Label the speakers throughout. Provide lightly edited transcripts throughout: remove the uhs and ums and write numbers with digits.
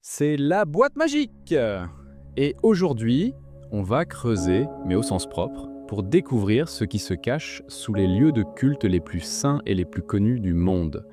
Speaker 1: C'est la boîte magique. Et aujourd'hui, on va creuser, mais au sens propre, pour découvrir ce qui se cache sous les lieux de culte les plus saints et les plus connus du monde.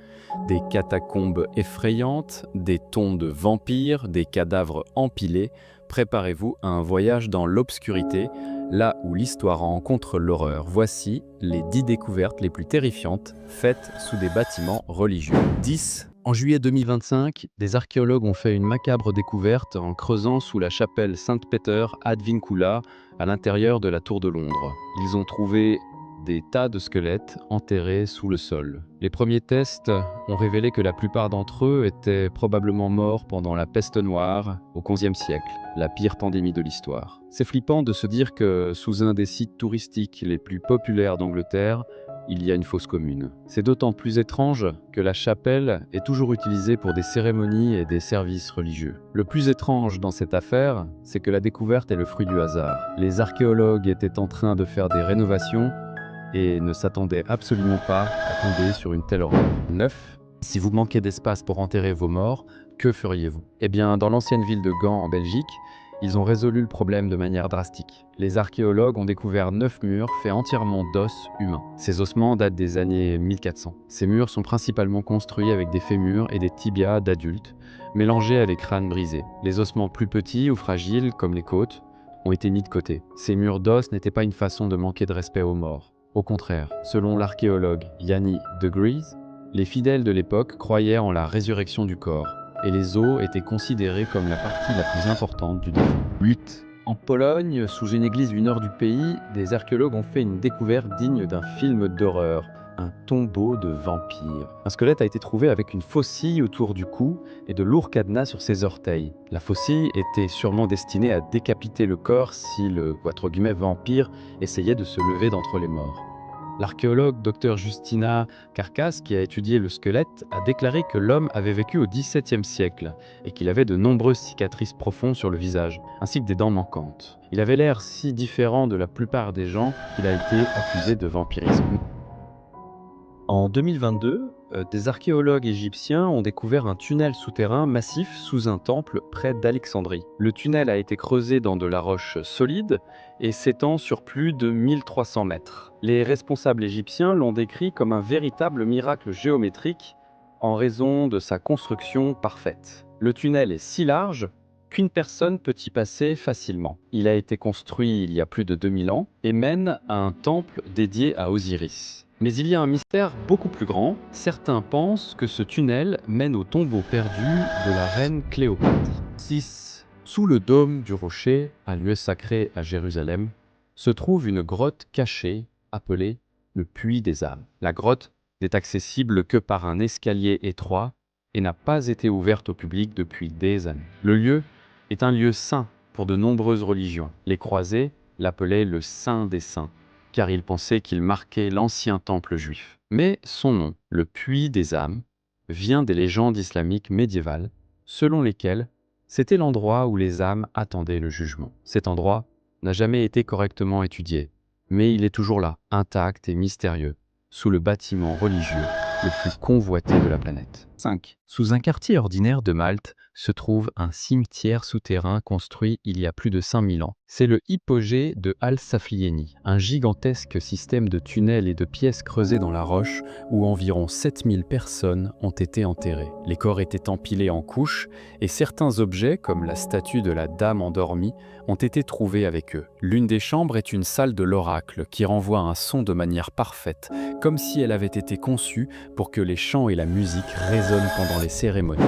Speaker 1: Des catacombes effrayantes, des tombes de vampires, des cadavres empilés. Préparez-vous à un voyage dans l'obscurité, là où l'histoire rencontre l'horreur. Voici les 10 découvertes les plus terrifiantes faites sous des bâtiments religieux. 10. En juillet 2025, des archéologues ont fait une macabre découverte en creusant sous la chapelle Saint-Peter ad Vincula, à l'intérieur de la tour de Londres. Ils ont trouvé des tas de squelettes enterrés sous le sol. Les premiers tests ont révélé que la plupart d'entre eux étaient probablement morts pendant la peste noire au XVe siècle, la pire pandémie de l'histoire. C'est flippant de se dire que sous un des sites touristiques les plus populaires d'Angleterre, il y a une fosse commune. C'est d'autant plus étrange que la chapelle est toujours utilisée pour des cérémonies et des services religieux. Le plus étrange dans cette affaire, c'est que la découverte est le fruit du hasard. Les archéologues étaient en train de faire des rénovations et ne s'attendaient absolument pas à tomber sur une telle horreur. 9. Si vous manquez d'espace pour enterrer vos morts, que feriez-vous? Eh bien, dans l'ancienne ville de Gand en Belgique, ils ont résolu le problème de manière drastique. Les archéologues ont découvert 9 murs faits entièrement d'os humains. Ces ossements datent des années 1400. Ces murs sont principalement construits avec des fémurs et des tibias d'adultes, mélangés à des crânes brisés. Les ossements plus petits ou fragiles, comme les côtes, ont été mis de côté. Ces murs d'os n'étaient pas une façon de manquer de respect aux morts. Au contraire, selon l'archéologue Yanni de Gries, les fidèles de l'époque croyaient en la résurrection du corps, et les os étaient considérés comme la partie la plus importante du défunt. 8. En Pologne, sous une église du nord du pays, des archéologues ont fait une découverte digne d'un film d'horreur, un tombeau de vampire. Un squelette a été trouvé avec une faucille autour du cou et de lourds cadenas sur ses orteils. La faucille était sûrement destinée à décapiter le corps si le « vampire » essayait de se lever d'entre les morts. L'archéologue Dr Justina Carcass, qui a étudié le squelette, a déclaré que l'homme avait vécu au XVIIe siècle et qu'il avait de nombreuses cicatrices profondes sur le visage, ainsi que des dents manquantes. Il avait l'air si différent de la plupart des gens qu'il a été accusé de vampirisme. En 2022, des archéologues égyptiens ont découvert un tunnel souterrain massif sous un temple près d'Alexandrie. Le tunnel a été creusé dans de la roche solide et s'étend sur plus de 1300 mètres. Les responsables égyptiens l'ont décrit comme un véritable miracle géométrique en raison de sa construction parfaite. Le tunnel est si large qu'une personne peut y passer facilement. Il a été construit il y a plus de 2000 ans et mène à un temple dédié à Osiris. Mais il y a un mystère beaucoup plus grand. Certains pensent que ce tunnel mène au tombeau perdu de la reine Cléopâtre. 6. Sous le dôme du rocher, un lieu sacré à Jérusalem, se trouve une grotte cachée appelée le Puits des âmes. La grotte n'est accessible que par un escalier étroit et n'a pas été ouverte au public depuis des années. Le lieu est un lieu saint pour de nombreuses religions. Les croisés l'appelaient le Saint des Saints, car ils pensaient qu'il marquait l'ancien temple juif. Mais son nom, le Puits des âmes, vient des légendes islamiques médiévales, selon lesquelles c'était l'endroit où les âmes attendaient le jugement. Cet endroit n'a jamais été correctement étudié, mais il est toujours là, intact et mystérieux, sous le bâtiment religieux le plus convoité de la planète. 5. Sous un quartier ordinaire de Malte se trouve un cimetière souterrain construit il y a plus de 5000 ans. C'est le hypogée de Al-Saflieni, un gigantesque système de tunnels et de pièces creusées dans la roche où environ 7000 personnes ont été enterrées. Les corps étaient empilés en couches et certains objets, comme la statue de la Dame endormie, ont été trouvés avec eux. L'une des chambres est une salle de l'oracle qui renvoie un son de manière parfaite, comme si elle avait été conçue pour que les chants et la musique résonnent pendant les cérémonies.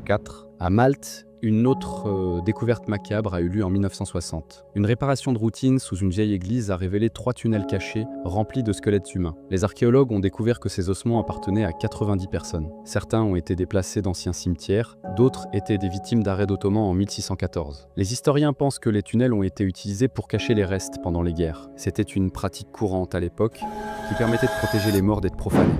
Speaker 1: 4. À Malte, une autre découverte macabre a eu lieu en 1960. Une réparation de routine sous une vieille église a révélé 3 tunnels cachés remplis de squelettes humains. Les archéologues ont découvert que ces ossements appartenaient à 90 personnes. Certains ont été déplacés d'anciens cimetières, d'autres étaient des victimes d'arrêts d'Ottoman en 1614. Les historiens pensent que les tunnels ont été utilisés pour cacher les restes pendant les guerres. C'était une pratique courante à l'époque qui permettait de protéger les morts d'être profanés.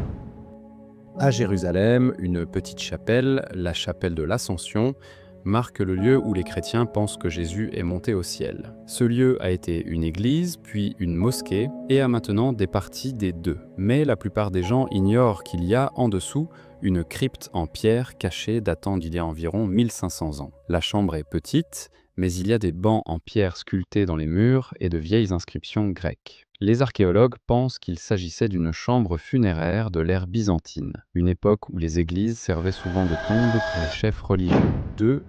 Speaker 1: À Jérusalem, une petite chapelle, la chapelle de l'Ascension, marque le lieu où les chrétiens pensent que Jésus est monté au ciel. Ce lieu a été une église, puis une mosquée, et a maintenant des parties des deux. Mais la plupart des gens ignorent qu'il y a en dessous Une crypte en pierre cachée datant d'il y a environ 1500 ans. La chambre est petite, mais il y a des bancs en pierre sculptés dans les murs et de vieilles inscriptions grecques. Les archéologues pensent qu'il s'agissait d'une chambre funéraire de l'ère byzantine, une époque où les églises servaient souvent de tombe pour les chefs religieux. 2.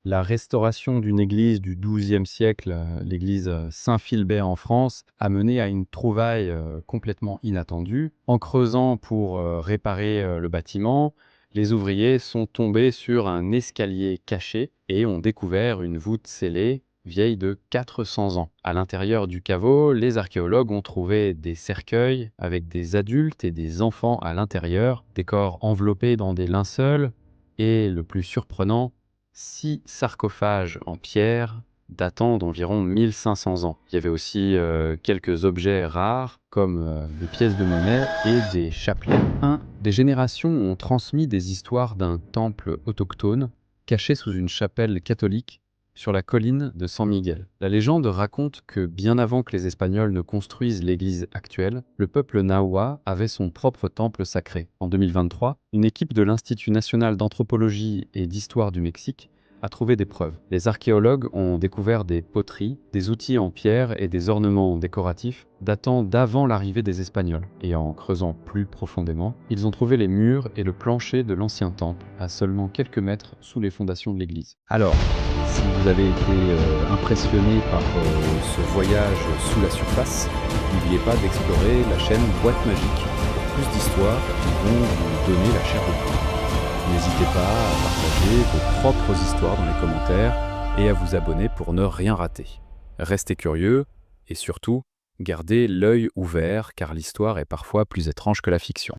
Speaker 1: La restauration d'une église du XIIe siècle, l'église Saint-Philbert en France, a mené à une trouvaille complètement inattendue. En creusant pour réparer le bâtiment, les ouvriers sont tombés sur un escalier caché et ont découvert une voûte scellée vieille de 400 ans. À l'intérieur du caveau, les archéologues ont trouvé des cercueils avec des adultes et des enfants à l'intérieur, des corps enveloppés dans des linceuls et, le plus surprenant, 6 sarcophages en pierre datant d'environ 1500 ans. Il y avait aussi quelques objets rares comme des pièces de monnaie et des chapelets. Des générations ont transmis des histoires d'un temple autochtone caché sous une chapelle catholique sur la colline de San Miguel. La légende raconte que bien avant que les Espagnols ne construisent l'église actuelle, le peuple Nahua avait son propre temple sacré. En 2023, une équipe de l'Institut national d'anthropologie et d'histoire du Mexique a trouvé des preuves. Les archéologues ont découvert des poteries, des outils en pierre et des ornements décoratifs datant d'avant l'arrivée des Espagnols. Et en creusant plus profondément, ils ont trouvé les murs et le plancher de l'ancien temple, à seulement quelques mètres sous les fondations de l'église. Alors, si vous avez été impressionné par ce voyage sous la surface, n'oubliez pas d'explorer la chaîne Boîte Magique pour plus d'histoires qui vont vous donner la chair de poule. N'hésitez pas à partager vos propres histoires dans les commentaires et à vous abonner pour ne rien rater. Restez curieux et surtout, gardez l'œil ouvert car l'histoire est parfois plus étrange que la fiction.